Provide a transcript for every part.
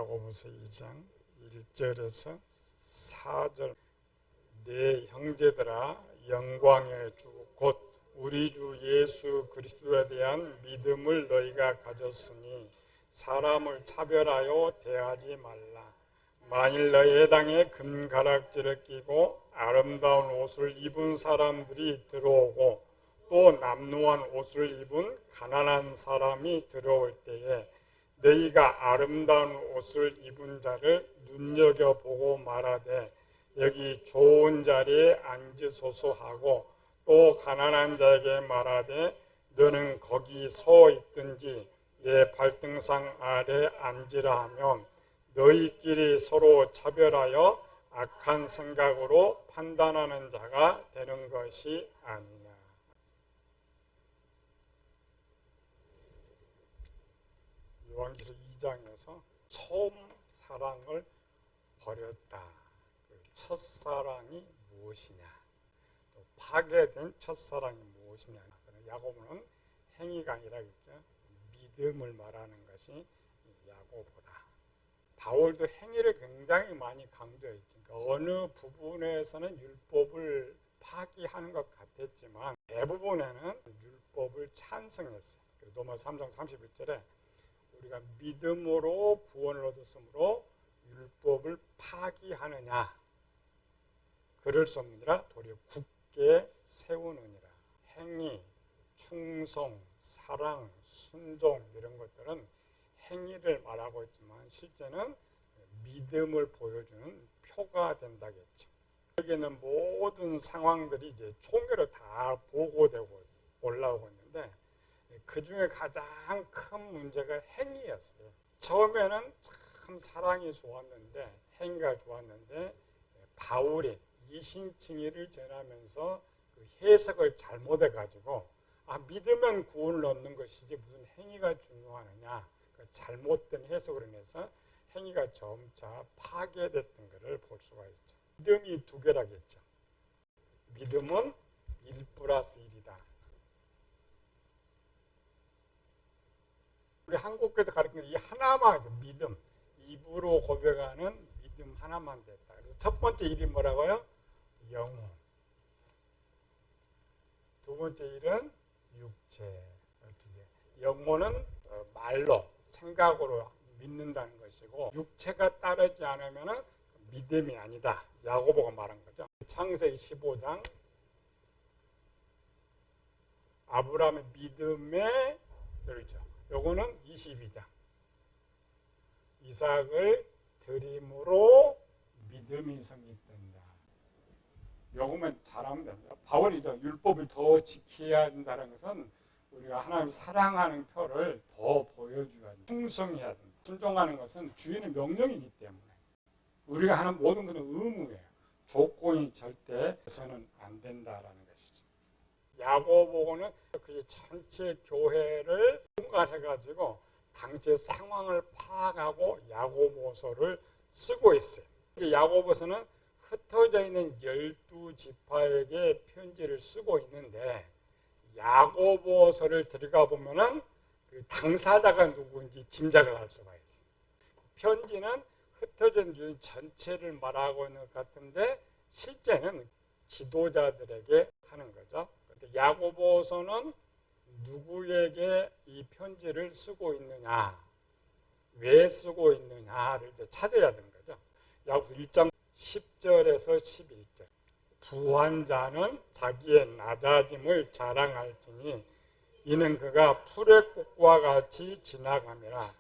야고보서 2장 1절에서 4절. 내 형제들아, 영광의 주 곧 우리 주 예수 그리스도에 대한 믿음을 너희가 가졌으니 사람을 차별하여 대하지 말라. 만일 너희 땅에 금가락지를 끼고 아름다운 옷을 입은 사람들이 들어오고 또 남루한 옷을 입은 가난한 사람이 들어올 때에 너희가 아름다운 옷을 입은 자를 눈여겨보고 말하되 여기 좋은 자리에 앉으소서 하고 또 가난한 자에게 말하되 너는 거기 서 있든지 내 발등상 아래 앉으라 하면 너희끼리 서로 차별하여 악한 생각으로 판단하는 자가 되는 것이 아니냐. 요한계시록 2장에서 처음 사랑을 버렸다. 첫사랑이 무엇이냐, 또 파괴된 첫사랑이 무엇이냐. 야고보는 행위가 아니라 믿음을 말하는 것이 야고보다. 바울도 행위를 굉장히 많이 강조했죠. 그러니까 어느 부분에서는 율법을 파기하는 것 같았지만 대부분에는 율법을 찬성했어요. 로마서 3장 31절에 우리가 믿음으로 구원을 얻었으므로 율법을 파기하느냐, 그럴 수 없느니라 도리어 굳게 세우느니라. 행위, 충성, 사랑, 순종 이런 것들은 행위를 말하고 있지만 실제는 믿음을 보여주는 표가 된다겠죠. 여기는 모든 상황들이 이제 총회로 다 보고되고 올라오고 있는데 그 중에 가장 큰 문제가 행위였어요. 처음에는 참 사랑이 좋았는데, 행위가 좋았는데 바울이 이신칭의를 전하면서 그 해석을 잘못해가지고 믿으면 구원을 얻는 것이지 무슨 행위가 중요하느냐, 그 잘못된 해석으로 인해서 행위가 점차 파괴됐던 것을 볼 수가 있죠. 믿음이 두 개라겠죠. 믿음은 1+1이다. 우리 한국교회도 가르치는 이 하나만, 믿음, 입으로 고백하는 믿음 하나만 됐다. 그래서 첫 번째 일이 뭐라고요? 영혼. 두 번째 일은 육체. 영혼은 말로, 생각으로 믿는다는 것이고, 육체가 따르지 않으면 믿음이 아니다. 야고보가 말한 거죠. 창세기 15장, 아브라함의 믿음에 들죠. 요거는 22장. 이삭을 드림으로 믿음이 성립된다. 요거만 잘하면 됩니다. 바울이죠. 율법을 더 지켜야 한다는 것은 우리가 하나님을 사랑하는 표를 더 보여줘야 된다. 충성해야 된다. 순종하는 것은 주인의 명령이기 때문에 우리가 하는 모든 것은 의무예요. 조건이 절대 해서는 안 된다라는 것이죠. 야고보는 그 전체 교회를 통과해가지고 당시의 상황을 파악하고 야고보서를 쓰고 있어요. 야고보서는 흩어져 있는 12지파에게 편지를 쓰고 있는데 야고보서를 들어가 보면은 그 당사자가 누구인지 짐작을 할 수가 있어요. 편지는 흩어져 있는 전체를 말하고 있는 것 같은데 실제는 지도자들에게 하는 거죠. 야고보서는 누구에게 이 편지를 쓰고 있느냐, 왜 쓰고 있느냐를 이제 찾아야 되는 거죠. 야고보서 1장 10절에서 11절. 부한 자는 자기의 낮아짐을 자랑할지니 이는 그가 풀의 꽃과 같이 지나감이라.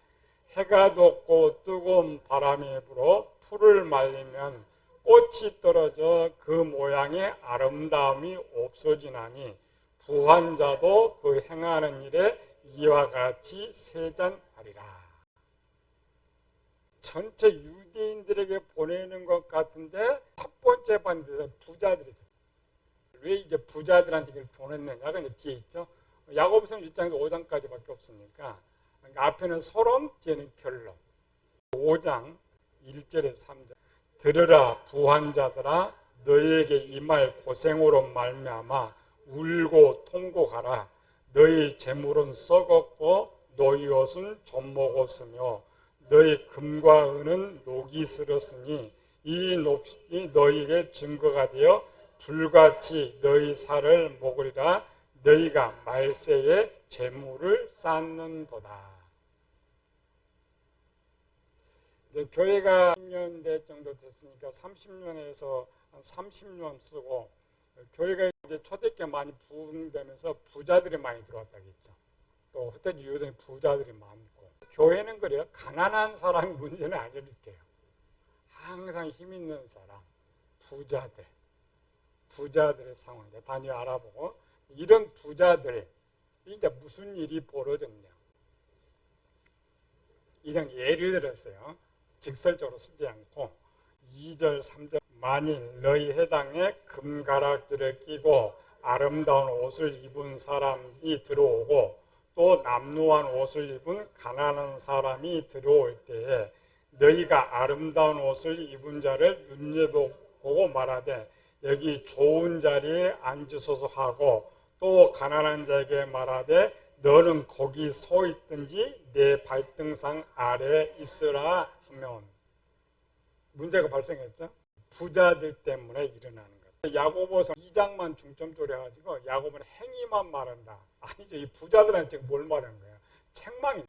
해가 돋고 뜨거운 바람이 불어 풀을 말리면 꽃이 떨어져 그 모양의 아름다움이 없어지나니 부한 자도 그 행하는 일에 이와 같이 세잔하리라. 전체 유대인들에게 보내는 것 같은데 첫 번째 반드시 부자들이죠. 왜 이제 부자들한테 이걸 보냈느냐가 이제 뒤에 있죠. 야고보서 1장에서 5장까지밖에 없으니까 그러니까 앞에는 서론, 뒤에는 결론. 5장 1절에서 3절. 들으라 부한 자들아, 너희에게 이 말 고생으로 말미암아 울고 통곡하라. 너희 재물은 썩었고 너희 옷은 젖먹었으며 너희 금과 은은 녹이 슬었으니 이 녹이 너희에게 증거가 되어 불같이 너희 살을 먹으리라. 너희가 말세에 재물을 쌓는도다. 교회가 10년대 정도 됐으니까 30년에서 한 30년 쓰고, 교회가 이제 초대교회 많이 부흥되면서 부자들이 많이 들어왔다겠죠. 또 그때 유대인 부자들이 많고, 교회는 그래요. 가난한 사람이 문제는 안 일으켜요. 항상 힘 있는 사람, 부자들의 상황 단위 알아보고, 이런 부자들 이제 무슨 일이 벌어졌냐. 이런 예를 들었어요. 직설적으로 쓰지 않고 2절, 3절 만일 너희 해당에 금가락지를 끼고 아름다운 옷을 입은 사람이 들어오고 또 남루한 옷을 입은 가난한 사람이 들어올 때에 너희가 아름다운 옷을 입은 자를 눈여보고 말하되 여기 좋은 자리에 앉으소서 하고 또 가난한 자에게 말하되 너는 거기 서 있든지 내 발등상 아래에 있으라 하면 문제가 발생했죠. 부자들 때문에 일어나는 것. 야고보서 2장만 중점적으로 해가지고 야고보는 행위만 말한다. 아니죠. 이 부자들한테 뭘 말하는 거예요? 책망이.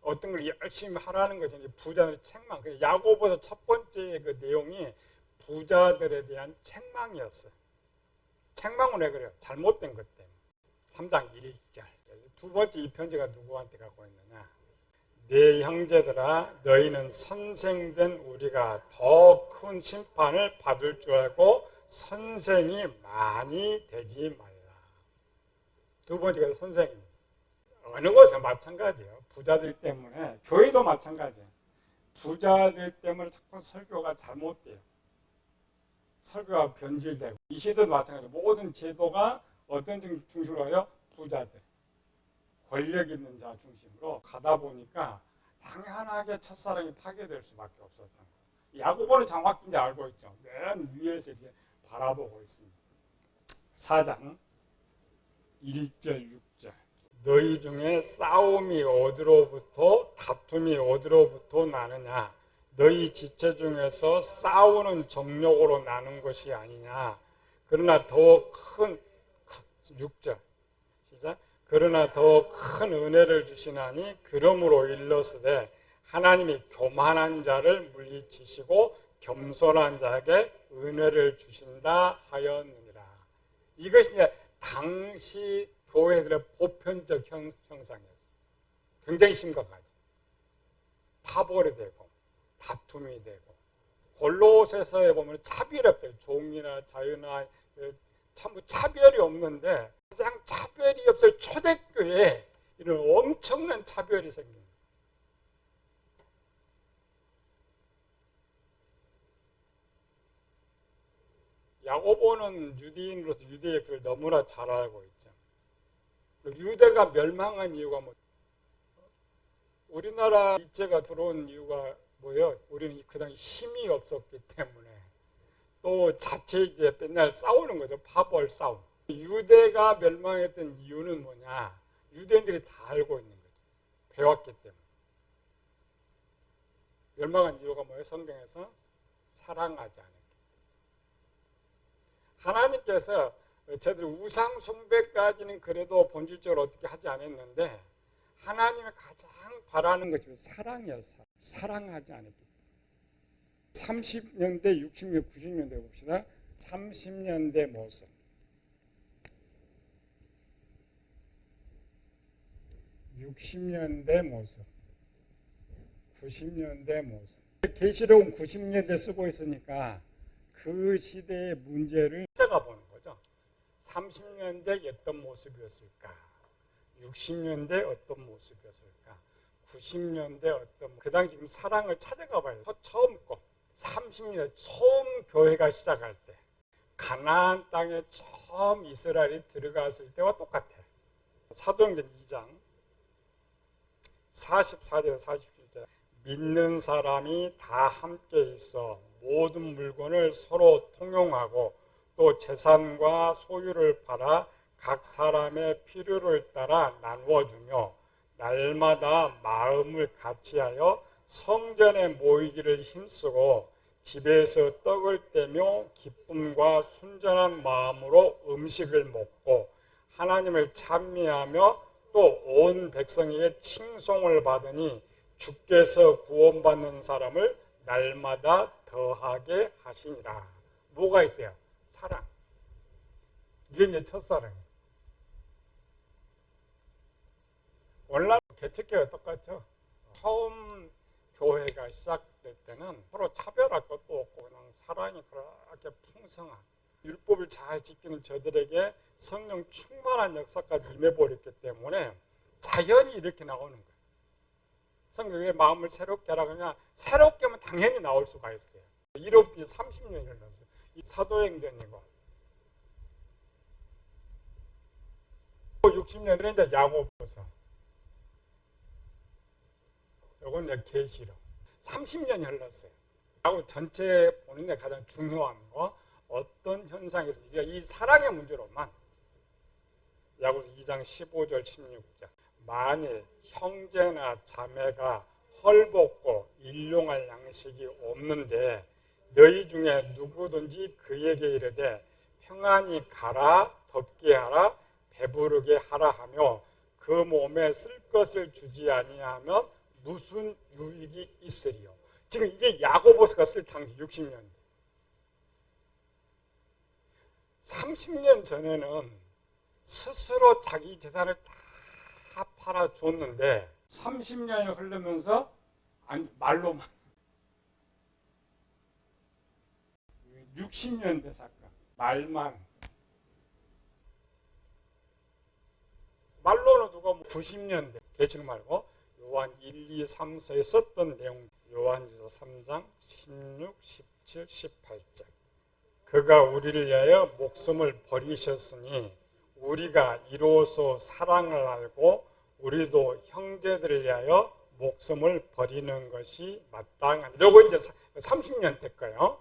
어떤 걸 열심히 하라는 것이 부자들의 책망. 야고보서 첫 번째 그 내용이 부자들에 대한 책망이었어요. 책망은 왜 그래요? 잘못된 것 때문에. 3장 1절. 두 번째 이 편지가 누구한테 갖고 있느냐? 내 형제들아 너희는 선생된 우리가 더 큰 심판을 받을 줄 알고 선생이 많이 되지 말라. 두 번째가 선생입니다. 어느 곳에나 마찬가지예요. 부자들 때문에, 교회도 마찬가지예요. 부자들 때문에 자꾸 설교가 잘못돼요. 설교가 변질되고, 이 시대도 마찬가지예요. 모든 제도가 어떤 중심으로 가요? 부자들, 권력 있는 자 중심으로 가다 보니까 당연하게 첫사랑이 파괴될 수밖에 없었던 거예요. 야고보는 정확히 알고 있죠. 맨 위에서 이렇게 바라보고 있습니다. 4장 1절 6절 너희 중에 싸움이 어디로부터 다툼이 어디로부터 나느냐? 너희 지체 중에서 싸우는 정욕으로 나는 것이 아니냐? 그러나 더 큰 6절 시작. 그러나 더 큰 은혜를 주시나니 그러므로 일러스되 하나님이 교만한 자를 물리치시고 겸손한 자에게 은혜를 주신다 하였느니라. 이것이 이제 당시 교회들의 보편적 형상이었어요. 굉장히 심각하죠. 파벌이 되고 다툼이 되고, 골로새서에 보면 차별없대요. 종이나 자유나 참 차별이 없는데 가장 차별이 없을 초대교회에 이런 엄청난 차별이 생깁니다. 야고보는 유대인으로서 유대 역사를 너무나 잘 알고 있죠. 유대가 멸망한 이유가 뭐? 우리나라 일제가 들어온 이유가 뭐예요? 우리는 그 당시 힘이 없었기 때문에, 또 자체 이제 맨날 싸우는 거죠. 파벌 싸움. 유대가 멸망했던 이유는 뭐냐? 유대인들이 다 알고 있는 거죠. 배웠기 때문에. 멸망한 이유가 뭐예요? 성경에서 사랑하지 않았기. 하나님께서 저들 우상 숭배까지는 그래도 본질적으로 어떻게 하지 않았는데, 하나님이 가장 바라는 것이 사랑이었어요. 사랑하지 않았기. 30년대, 60년대, 90년대 봅시다. 30년대 모습. 60년대 모습. 90년대 모습. 계시록은 90년대 쓰고 있으니까 그 시대의 문제를 찾아가 보는 거죠. 30년대 어떤 모습이었을까? 60년대 어떤 모습이었을까? 90년대 어떤, 그 당시 사랑을 찾아가 봐요. 처음 거 30년 처음 교회가 시작할 때, 가나안 땅에 처음 이스라엘이 들어갔을 때와 똑같아요. 사도행전 2장 44절 47절 믿는 사람이 다 함께 있어 모든 물건을 서로 통용하고 또 재산과 소유를 팔아 각 사람의 필요를 따라 나누어주며 날마다 마음을 같이하여 성전에 모이기를 힘쓰고 집에서 떡을 떼며 기쁨과 순전한 마음으로 음식을 먹고 하나님을 찬미하며 또 온 백성에게 칭송을 받으니 주께서 구원받는 사람을 날마다 더하게 하시니라. 뭐가 있어요? 사랑. 이게 이제 첫사랑이에요. 오늘날 개척교회가 똑같죠. 처음 교회가 시작될 때는 서로 차별할 것도 없고 그냥 사랑이 그렇게 풍성한, 율법을 잘 지키는 저들에게 성령 충만한 역사까지 임해버렸기 때문에 자연히 이렇게 나오는 거예요. 성령의 마음을 새롭게 하라 그러냐, 새롭게 하면 당연히 나올 수가 있어요. 이로부터 30년이 흘렀어요. 이 사도행전이고 60년 전에 이제 야고보서, 이건 이제 계시록 30년이 흘렀어요. 야고보 전체 보는데 가장 중요한 거, 어떤 현상에서 이 사랑의 문제로만 야고보서 2장 15절 16절, 만일 형제나 자매가 헐벗고 일용할 양식이 없는데 너희 중에 누구든지 그에게 이르되 평안히 가라, 덥게 하라, 배부르게 하라 하며 그 몸에 쓸 것을 주지 아니하면 무슨 유익이 있으리요. 지금 이게 야고보서가 쓸 당시 60년, 30년 전에는 스스로 자기 재산을 다 팔아줬는데 30년이 흐르면서 말로만 60년대 사건, 말만 말로는 누가 90년대 계시록 말고 요한 1, 2, 3, 4에 썼던 내용, 요한일서 3장 16, 17, 18절. 그가 우리를 위하여 목숨을 버리셨으니 우리가 이로써 사랑을 알고 우리도 형제들을 위하여 목숨을 버리는 것이 마땅하니. 이러고 이제 30년 됐고요.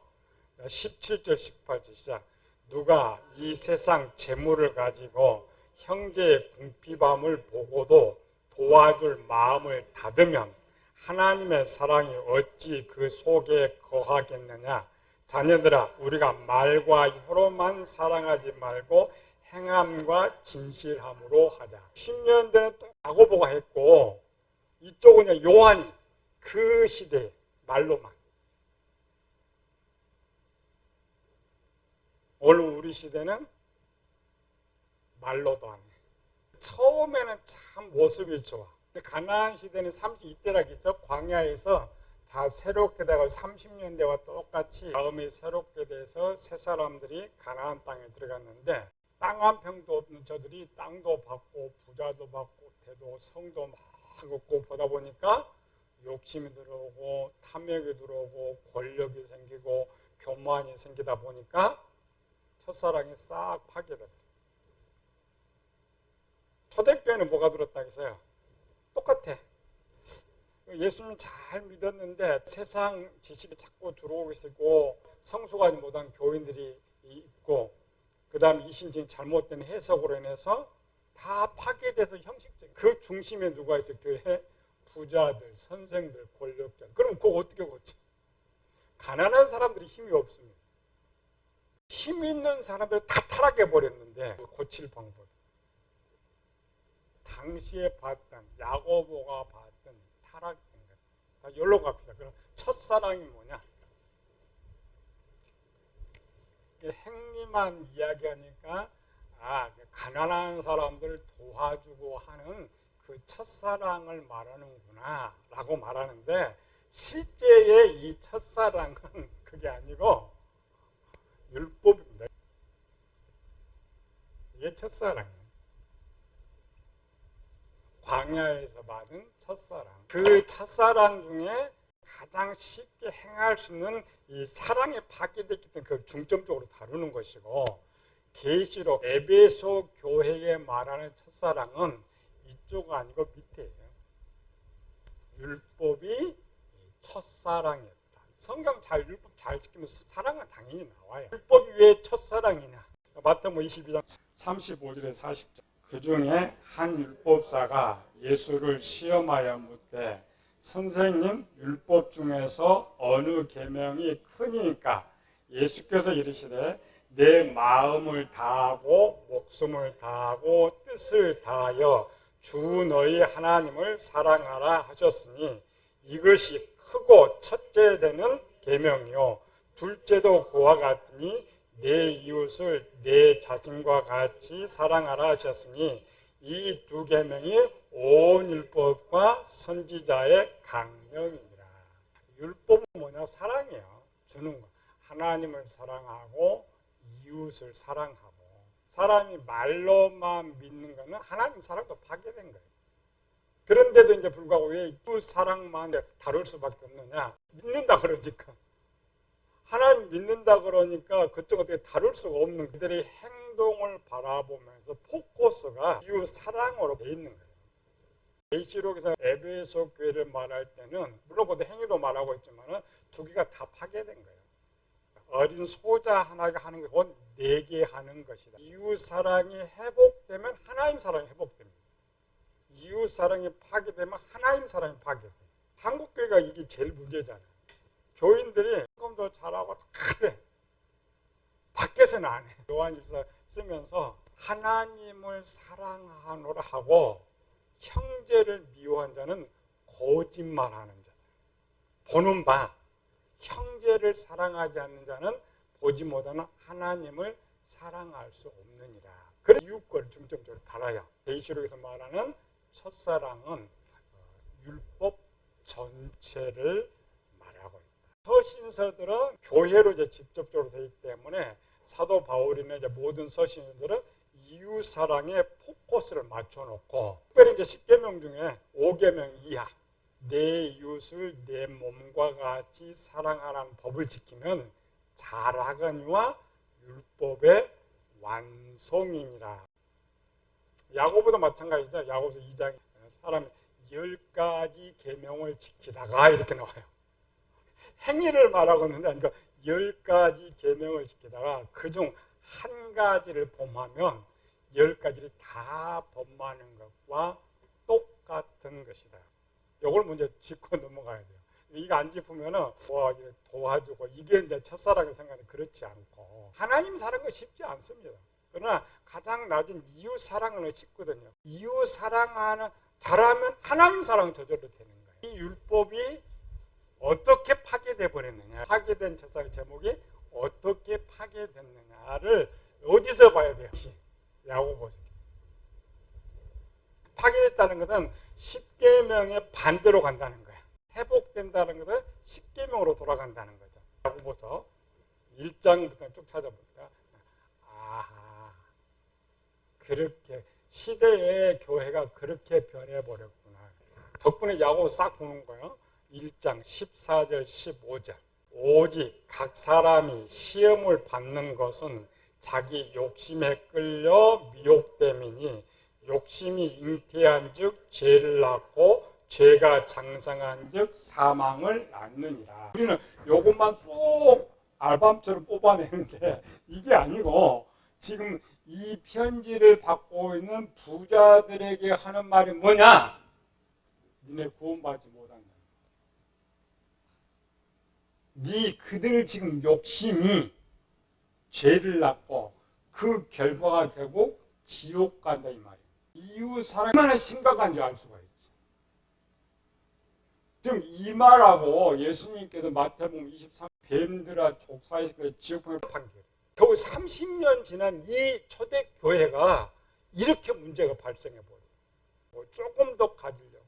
17절 18절 시작. 누가 이 세상 재물을 가지고 형제의 궁핍함을 보고도 도와줄 마음을 닫으면 하나님의 사랑이 어찌 그 속에 거하겠느냐. 자녀들아, 우리가 말과 혀로만 사랑하지 말고 행함과 진실함으로 하자. 10년 전에 또 야고보가 했고, 이쪽은 요한이 그 시대에 말로만. 오늘 우리 시대는 말로도 안 해. 처음에는 참 모습이 좋아. 가나안 시대는 32대라겠죠. 광야에서 다 새롭게 되고 30년대와 똑같이 마음이 새롭게 돼서 새 사람들이 가나안 땅에 들어갔는데, 땅 한 평도 없는 저들이 땅도 받고 부자도 받고 대도 성도 막 얻고 보다 보니까 욕심이 들어오고 탐욕이 들어오고 권력이 생기고 교만이 생기다 보니까 첫사랑이 싹 파괴돼버렸어요. 초대교회는 뭐가 들었다 했어요? 똑같아. 예수님 잘 믿었는데 세상 지식이 자꾸 들어오고 있고 성숙하지 못한 교인들이 있고, 그 다음에 이신적인 잘못된 해석으로 인해서 다 파괴돼서 형식적인, 그 중심에 누가 있어요? 교회 부자들, 선생들, 권력자. 그럼 그거 어떻게 고쳐? 가난한 사람들이 힘이 없습니다. 힘 있는 사람들을 다 타락해버렸는데 고칠 방법, 당시에 봤던 야고보가 봤던 타락된 것, 다 여기로 갑시다. 그럼 첫사랑이 뭐냐? 행리만 이야기하니까 가난한 사람들 도와주고 하는 그 첫사랑을 말하는구나 라고 말하는데, 실제의 이 첫사랑은 그게 아니고 율법입니다. 이게 첫사랑이에요. 광야에서 받은 첫사랑. 그 첫사랑 중에 가장 쉽게 행할 수 있는 이 사랑에 파괴됐기 때문에 그 중점적으로 다루는 것이고, 계시록 에베소 교회에 말하는 첫사랑은 이쪽 아니고 밑에예요. 율법이 첫사랑이었다. 성경 율법 잘 지키면 사랑은 당연히 나와요. 율법 위에 첫사랑이냐? 마태복음 22장 35절에 40절. 그 중에 한 율법사가 예수를 시험하여 묻되 선생님, 율법 중에서 어느 계명이 크니까? 예수께서 이르시되 내 마음을 다하고 목숨을 다하고 뜻을 다하여 주 너희 하나님을 사랑하라 하셨으니 이것이 크고 첫째 되는 계명이요 둘째도 그와 같으니 내 이웃을 내 자신과 같이 사랑하라 하셨으니 이 두 계명이 온 율법과 선지자의 강령이니라. 율법은 뭐냐? 사랑이에요. 주는 거. 하나님을 사랑하고 이웃을 사랑하고. 사람이 말로만 믿는 거는 하나님 사랑도 파괴된 거예요. 그런데도 이제 불구하고 왜 이웃 사랑만 다룰 수밖에 없느냐? 믿는다 그러니까. 하나님 믿는다 그러니까 그쪽 어떻게 다룰 수가 없는 그들의 행동을 바라보면서 포커스가 이웃 사랑으로 돼 있는 거예요. 계시록에서 에베소 교회를 말할 때는 물론 그것도 행위도 말하고 있지만 두 개가 다 파괴된 거예요. 어린 소자 하나가 하는 건 네 개 하는 것이다. 이웃 사랑이 회복되면 하나님 사랑이 회복됩니다. 이웃 사랑이 파괴되면 하나님 사랑이 파괴돼요. 한국 교회가 이게 제일 문제잖아요. 교인들이 조금도 잘하고 그래 밖에서는 안 해. 요한일서 쓰면서 하나님을 사랑하노라 하고 형제를 미워한 자는 거짓말하는 자다. 보는 바 형제를 사랑하지 않는 자는 보지 못하는 하나님을 사랑할 수 없느니라. 그래서 이웃과를 중점적으로 달아요. 계시록에서 말하는 첫사랑은 율법 전체를 말하고 있다. 서신서들은 교회로 이제 직접적으로 되기 때문에 사도 바울이나 이제 모든 서신서들은 이웃 사랑에 포커스를 맞춰놓고 특별히 이제 10계명 중에 5계명 이하 내 이웃을 내 몸과 같이 사랑하라는 법을 지키면 잘하거니와 율법의 완성이니라. 야고보도 마찬가지죠. 야고보서 2장 사람이 10가지 계명을 지키다가 이렇게 나와요. 행위를 말하고 있는데 그러니까 10가지 계명을 지키다가 그중 한 가지를 범하면 10가지를 다 범하는 것과 똑같은 것이다. 이걸 먼저 짚고 넘어가야 돼요. 이거 안 짚으면은 도와주고 이게 이제 첫사랑의 생각은 그렇지 않고 하나님 사랑은 거 쉽지 않습니다. 그러나 가장 낮은 이웃 사랑은 쉽거든요. 이웃 사랑하는 잘하면 하나님 사랑은 저절로 되는 거예요. 이 율법이 어떻게 파괴돼 버렸느냐? 파괴된 첫사랑의 제목이 어떻게 파괴됐느냐를 어디서 봐야 돼요? 야고보서. 파괴됐다는 것은 10계명의 반대로 간다는 거예요. 회복된다는 것은 10계명으로 돌아간다는 거죠. 야고보서 1장부터 쭉 찾아봅니다. 아하, 그렇게 시대의 교회가 그렇게 변해버렸구나. 덕분에 야고보서 싹 보는 거예요. 1장 14절 15절 오직 각 사람이 시험을 받는 것은 자기 욕심에 끌려 미혹됨이니 욕심이 잉태한 즉 죄를 낳고 죄가 장성한 즉 사망을 낳느니라. 우리는 이것만 쏙 알밤처럼 뽑아내는데 이게 아니고 지금 이 편지를 받고 있는 부자들에게 하는 말이 뭐냐? 니네 구원받지 못한다. 그들 지금 욕심이 죄를 낳고 그 결과가 결국 지옥 간다 이 말이에요. 이웃 사랑이 얼마나 심각한지 알 수가 있어요. 지금 이 말하고 예수님께서 마태복음 23 뱀들아 족사시켜 지옥을 판결. 겨우 30년 지난 이 초대교회가 이렇게 문제가 발생해버려요. 조금 더 가지려고.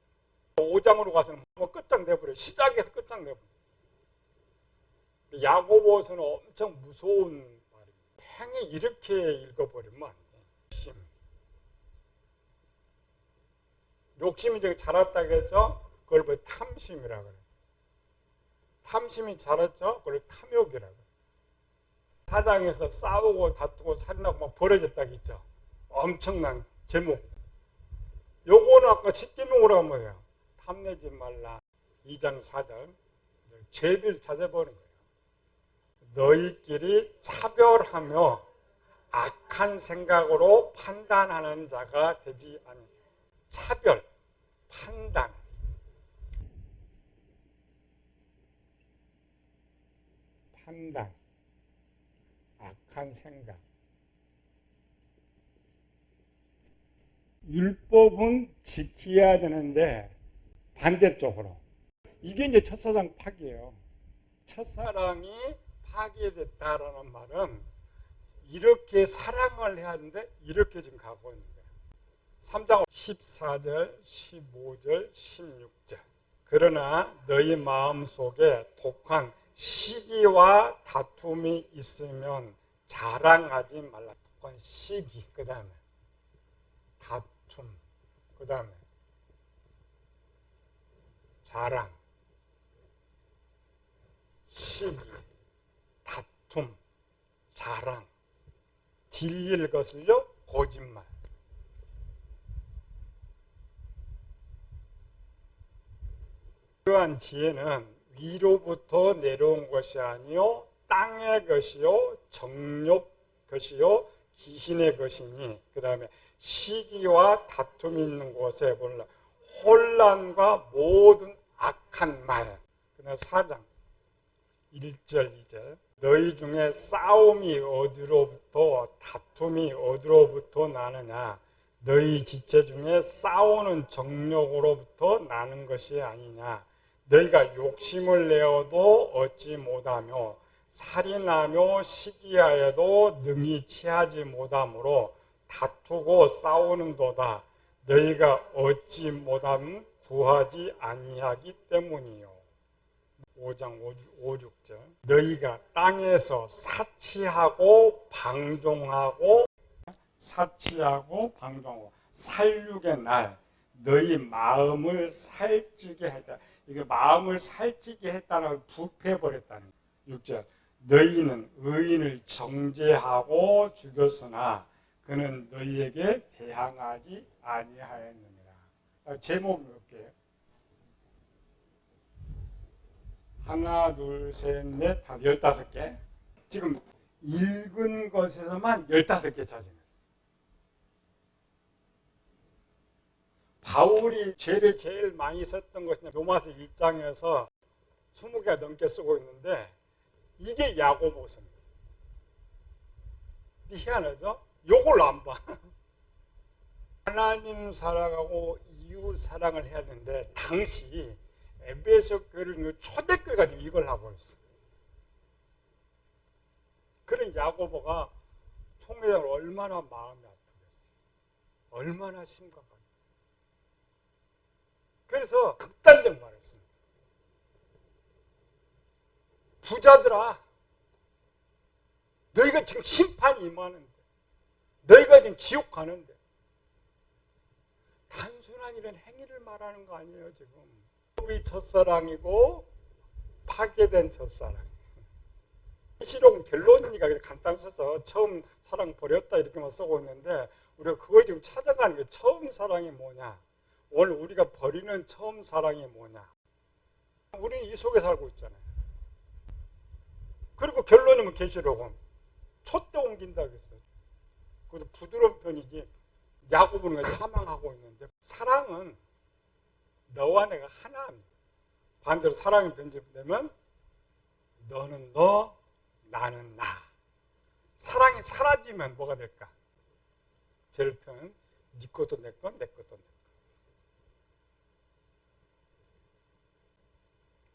5장으로 가서는 끝장내버려요. 시작에서 끝장내버려요. 야고보서는 엄청 무서운 말입니다. 행이 이렇게 읽어버리면 안 돼요. 욕심이 이제 자랐다고 했죠? 그걸 뭐 탐심이라고 그래요. 탐심이 자랐죠? 그걸 탐욕이라고 해요. 사장에서 싸우고 다투고 살인하고 막 벌어졌다고 했죠? 엄청난 제목. 요거는 아까 10계명으로 하면 뭐예요? 탐내지 말라. 2장 4절. 죄를 찾아보는 거예요. 너희끼리 차별하며 악한 생각으로 판단하는 자가 되지 않는 차별, 판단. 판단, 악한 생각. 율법은 지켜야 되는데 반대쪽으로. 이게 이제 첫사랑 파기예요. 첫사랑이 파괴됐다라는 말은 이렇게 사랑을 해야 하는데 이렇게 지금 가고 있는 거예요. 3장 14절, 15절, 16절. 그러나 너희 마음속에 독한 시기와 다툼이 있으면 자랑하지 말라. 독한 시기, 그 다음에 다툼, 그 다음에 자랑, 시기, 다툼, 자랑, 딜릴 것을요, 거짓말. 그러한 지혜는 위로부터 내려온 것이 아니요 땅의 것이요 정욕 것이요 귀신의 것이니, 그 다음에 시기와 다툼이 있는 곳에 몰라 혼란과 모든 악한 말. 그다음 4장 1절 2절. 너희 중에 싸움이 어디로부터 다툼이 어디로부터 나느냐. 너희 지체 중에 싸우는 정욕으로부터 나는 것이 아니냐. 너희가 욕심을 내어도 얻지 못하며 살인하며 시기하여도 능히 취하지 못하므로 다투고 싸우는도다. 너희가 얻지 못함 구하지 아니하기 때문이요. 5장 5, 6절. 너희가 땅에서 사치하고 방종하고 살육의 날 너희 마음을 살찌게 했다. 이게 마음을 살찌게 했다는 부패해버렸다는 6절. 너희는 의인을 정죄하고 죽였으나 그는 너희에게 대항하지 아니하였느니라. 제목 볼게요. 하나, 둘, 셋, 넷, 다섯, 15개. 지금 읽은 것에서만 15개 찾아냈어요. 바울이 죄를 제일 많이 썼던 것이 로마서 1장에서 20개가 넘게 쓰고 있는데 이게 야고보서입니다. 희한하죠? 요걸 안 봐. 하나님 사랑하고 이웃 사랑을 해야 되는데 당시 에베소 교회를 초대교회가 지금 이걸 하고 있어요. 그런 야고보가 총회장을 얼마나 마음이 아프겠어요. 얼마나 심각하겠어요. 그래서 극단적 말을 했습니다. 부자들아, 너희가 지금 심판이 임하는데, 너희가 지금 지옥 가는데, 단순한 이런 행위를 말하는 거 아니에요, 지금. 이 첫사랑이고 파괴된 첫사랑. 실용 결론이니까 간단 써서 처음 사랑 버렸다 이렇게만 쓰고 있는데 우리가 그걸 지금 찾아가는 게 처음 사랑이 뭐냐, 오늘 우리가 버리는 처음 사랑이 뭐냐. 우리는 이 속에 살고 있잖아요. 그리고 결론이면 계시록은 촛대 옮긴다 그랬어요. 그래도 부드러운 편이지 야고보는 사망하고 있는데, 사랑은 너와 내가 하나입니다. 반대로 사랑이 변질되면 너는 너, 나는 나. 사랑이 사라지면 뭐가 될까? 제일 편, 네 것도 내 것, 내 것도 내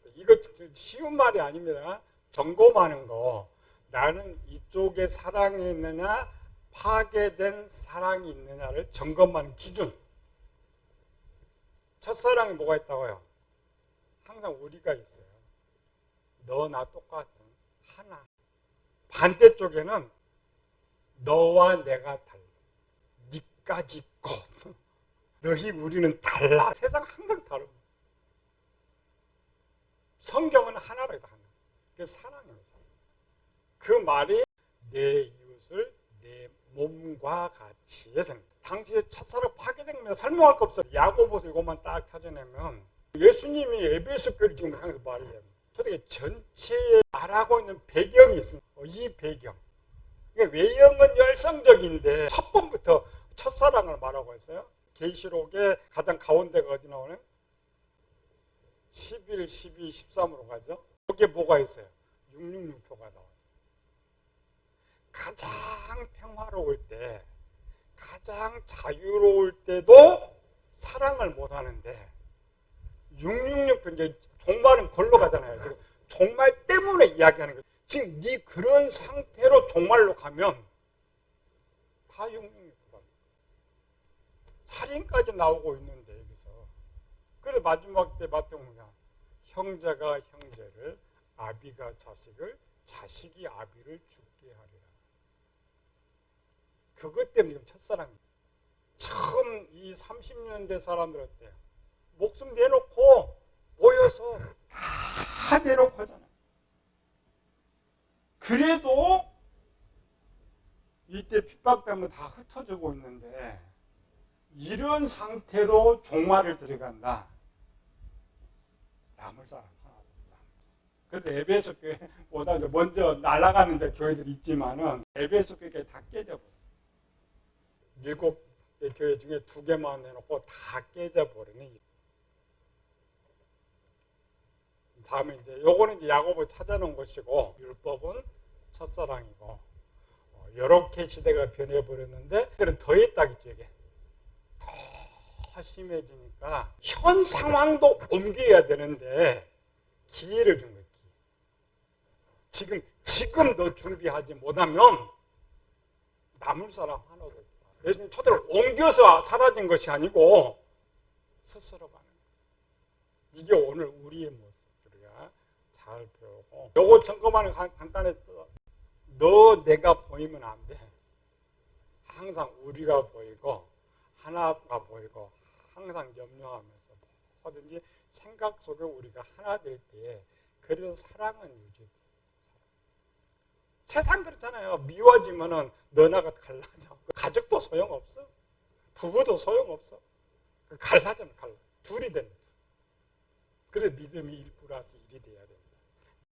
것. 이거 쉬운 말이 아닙니다. 점검하는 거. 나는 이쪽에 사랑이 있느냐, 파괴된 사랑이 있느냐를 점검하는 기준. 첫사랑이 뭐가 있다고요? 항상 우리가 있어요. 너, 나 똑같은 하나. 반대쪽에는 너와 내가 달라. 니까지 것. 너희 우리는 달라. 세상 항상 다릅니다. 성경은 하나로 다 하나. 그게 사랑이에요. 그 말이 내 이웃을 내 몸과 같이 해서 당시에 첫사랑 파괴된 겁니다. 설명할 거 없어요. 야고보서 이것만 딱 찾아내면 예수님이 에베소 교회를 지금 향해서 말해요. 도대체 전체에 말하고 있는 배경이 있습니다. 이 배경. 그러니까 외형은 열성적인데 첫 번부터 첫사랑을 말하고 했어요. 계시록의 가장 가운데가 어디 나오네? 11, 12, 13으로 가죠. 여기에 뭐가 있어요? 666표가 나와요. 가장 평화로울 때, 가장 자유로울 때도 사랑을 못 하는데 666표 이제 종말은 걸로 가잖아요. 지금 종말 때문에 이야기하는 거예요. 지금 네 그런 상태로 종말로 가면 다 666표. 살인까지 나오고 있는데 여기서. 그래서 마지막 때 마태복음이야. 형제가 형제를, 아비가 자식을, 자식이 아비를 죽게 하리라. 그것 때문에 지금 첫사랑이에요. 처음 이 30년대 사람들 어때요? 목숨 내놓고 모여서 다 내놓고 하잖아요. 그래도 이때 핍박 때문에 다 흩어지고 있는데 이런 상태로 종말을 들어간다. 남을 사람 하나도 없다. 그래서 에베소 교회보다 먼저 날아가는 교회들이 있지만은 에베소 교회가 다 깨져버려. 7개 교회 중에 2개만 해놓고 다 깨져버리니. 다음에 이제 요거는 이제 야고보 찾아놓은 것이고 율법은 첫사랑이고 이렇게 시대가 변해버렸는데 그들은 더했다겠죠. 이게 더 심해지니까 현 상황도 옮겨야 되는데 기회를 준 거예요. 지금 너 준비하지 못하면 남을 사람 하나도 없다. 예수님 초대를 옮겨서 사라진 것이 아니고 스스로 가는 거예요. 이게 오늘 우리의 모습. 우리가 잘 배우고 요거 점검하는 간단했어. 너 내가 보이면 안 돼. 항상 우리가 보이고 하나가 보이고 항상 염려하면서 뭐든지 생각 속에 우리가 하나 될 때에 그래서 사랑은 유지돼. 세상 그렇잖아요. 미워지면은 너나가 갈라져. 가족도 소용없어. 부부도 소용없어. 갈라져면 갈라. 둘이 되는 거죠. 그래서 믿음이 1+1이 돼야 됩니다.